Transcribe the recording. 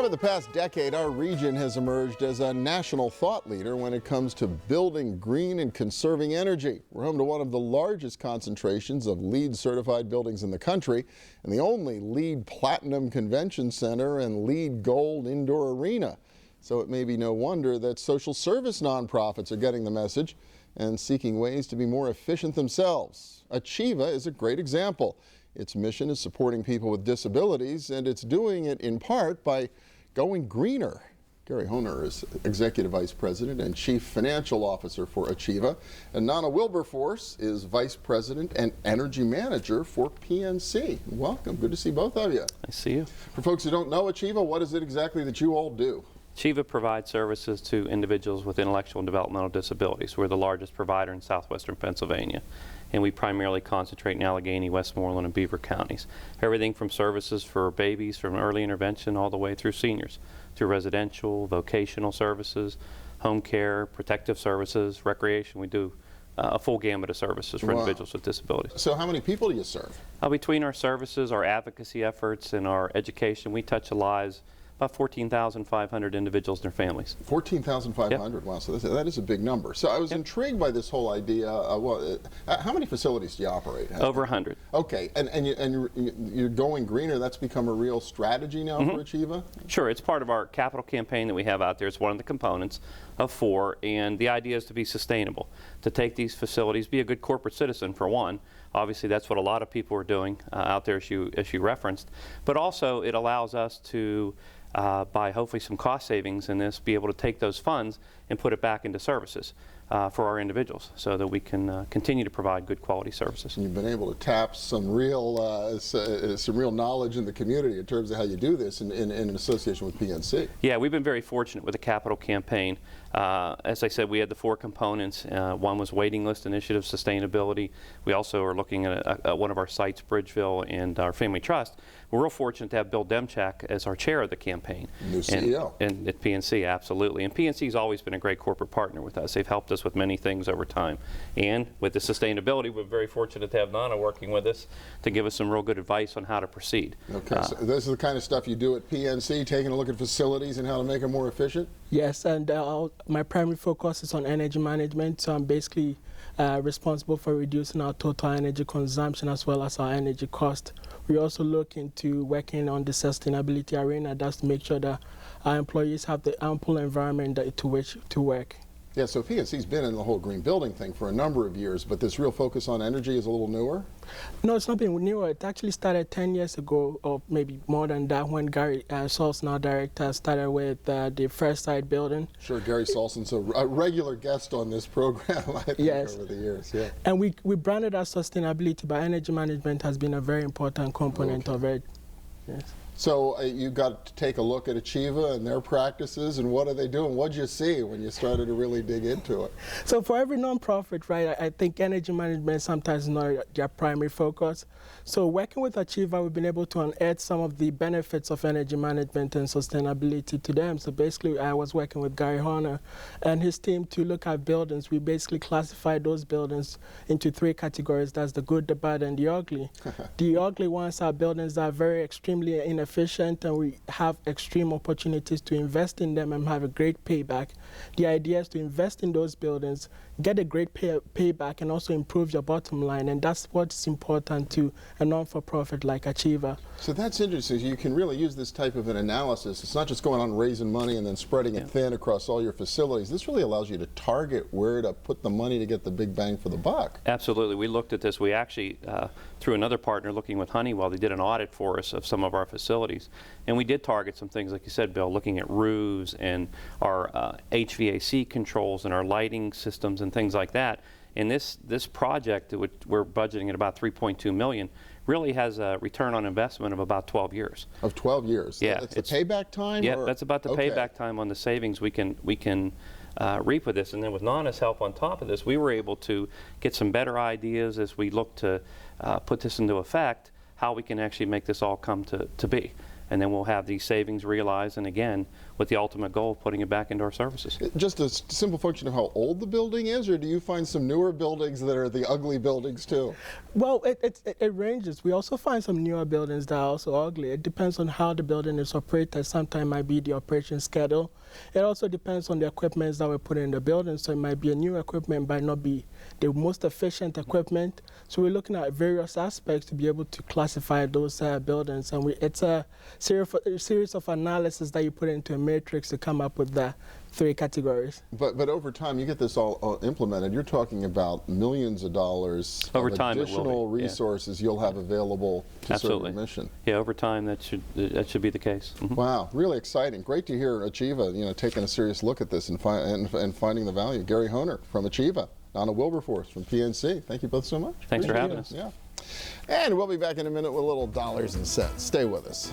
Over the past decade, our region has emerged as a national thought leader when it comes to building green and conserving energy. We're home to one of the largest concentrations of LEED certified buildings in the country and the only LEED Platinum Convention Center and LEED Gold Indoor Arena. So it may be no wonder that social service nonprofits are getting the message and seeking ways to be more efficient themselves. ACHIEVA is a great example. Its mission is supporting people with disabilities, and it's doing it in part by going greener. Gary Honer is Executive Vice President and Chief Financial Officer for ACHIEVA, and Nana Wilberforce is Vice President and Energy Manager for PNC. Welcome. Good to see both of you. Nice to see you. For folks who don't know ACHIEVA, what is it exactly that you all do? ACHIEVA provides services to individuals with intellectual and developmental disabilities. We're the largest provider in southwestern Pennsylvania, and we primarily concentrate in Allegheny, Westmoreland, and Beaver counties. Everything from services for babies, from early intervention, all the way through seniors, through residential, vocational services, home care, protective services, recreation. We do a full gamut of services for individuals with disabilities. So how many people do you serve? Between our services, our advocacy efforts, and our education, we touch the lives about 14,500 individuals and their families. 14,500, yep. Wow, so that is a big number. So I was intrigued by this whole idea. How many facilities do you operate? Over 100. Okay, and you're going greener. That's become a real strategy now for ACHIEVA? Sure, it's part of our capital campaign that we have out there. It's one of the components of 4, and the idea is to be sustainable, to take these facilities, be a good corporate citizen for one. Obviously, that's what a lot of people are doing out there, as you referenced. But also, it allows us to, by hopefully some cost savings in this, be able to take those funds and put it back into services for our individuals so that we can continue to provide good quality services. And you've been able to tap some real knowledge in the community in terms of how you do this in association with PNC. Yeah, we've been very fortunate with the capital campaign. As I said, we had the 4 components. One was waiting list initiative, sustainability. We also are looking at one of our sites, Bridgeville, and our Family Trust. We're real fortunate to have Bill Demchak as our chair of the campaign. New CEO. And at PNC, absolutely. And PNC's always been a great corporate partner with us. They've helped us with many things over time. And with the sustainability, we're very fortunate to have Nana working with us to give us some real good advice on how to proceed. Okay, so this is the kind of stuff you do at PNC, taking a look at facilities and how to make them more efficient? Yes, and my primary focus is on energy management, so I'm basically responsible for reducing our total energy consumption as well as our energy cost. We also look into working on the sustainability arena, that's to make sure that our employees have the ample environment to which to work. Yeah, so PNC's been in the whole green building thing for a number of years, but this real focus on energy is a little newer? No, it's not been newer. It actually started 10 years ago, or maybe more than that, when Gary Salson, our director, started with the First Side building. Sure, Gary Salson's a regular guest on this program, I think, yes, over the years. Yeah. And we branded our sustainability, but energy management has been a very important component of it. Yes. So you got to take a look at ACHIEVA and their practices, and what are they doing? What did you see when you started to really dig into it? So for every nonprofit, right, I think energy management sometimes is not their primary focus. So working with ACHIEVA, we've been able to unearth some of the benefits of energy management and sustainability to them. So basically, I was working with Gary Horner and his team to look at buildings. We basically classified those buildings into 3 categories. That's the good, the bad, and the ugly. The ugly ones are buildings that are very extremely inefficient, and we have extreme opportunities to invest in them and have a great payback. The idea is to invest in those buildings, get a great payback, and also improve your bottom line, and that's what's important to a non-for-profit like ACHIEVA. So that's interesting. You can really use this type of an analysis. It's not just going on raising money and then spreading it thin across all your facilities. This really allows you to target where to put the money to get the big bang for the buck. Absolutely. We looked at this. We actually, through another partner looking with Honeywell, they did an audit for us of some of our facilities. And we did target some things, like you said, Bill, looking at roofs and our HVAC controls and our lighting systems and things like that. And this project, which we're budgeting at about $3.2 million, really has a return on investment of about 12 years. Of 12 years? Yeah. That's the payback time? Yeah, that's about the payback time on the savings we can reap with this. And then with Nana's help on top of this, we were able to get some better ideas as we look to put this into effect, how we can actually make this all come to be. And then we'll have these savings realized, and again, with the ultimate goal of putting it back into our services. Just a simple function of how old the building is, or do you find some newer buildings that are the ugly buildings too? Well, it ranges. We also find some newer buildings that are also ugly. It depends on how the building is operated. Sometimes it might be the operation schedule. It also depends on the equipment that we put in the building. So it might be a new equipment, might not be the most efficient equipment. So we're looking at various aspects to be able to classify those buildings. And it's a series of analysis that you put into a matrix to come up with the 3 categories. But over time, you get this all implemented. You're talking about millions of dollars Over of time, additional it will be. resources you'll have available to serve your mission. Yeah, over time that should be the case. Mm-hmm. Wow, really exciting. Great to hear ACHIEVA, taking a serious look at this and finding the value. Gary Honer from ACHIEVA, Nana Wilberforce from PNC. Thank you both so much. Thanks for having us. Yeah. And we'll be back in a minute with a little dollars and cents. Stay with us.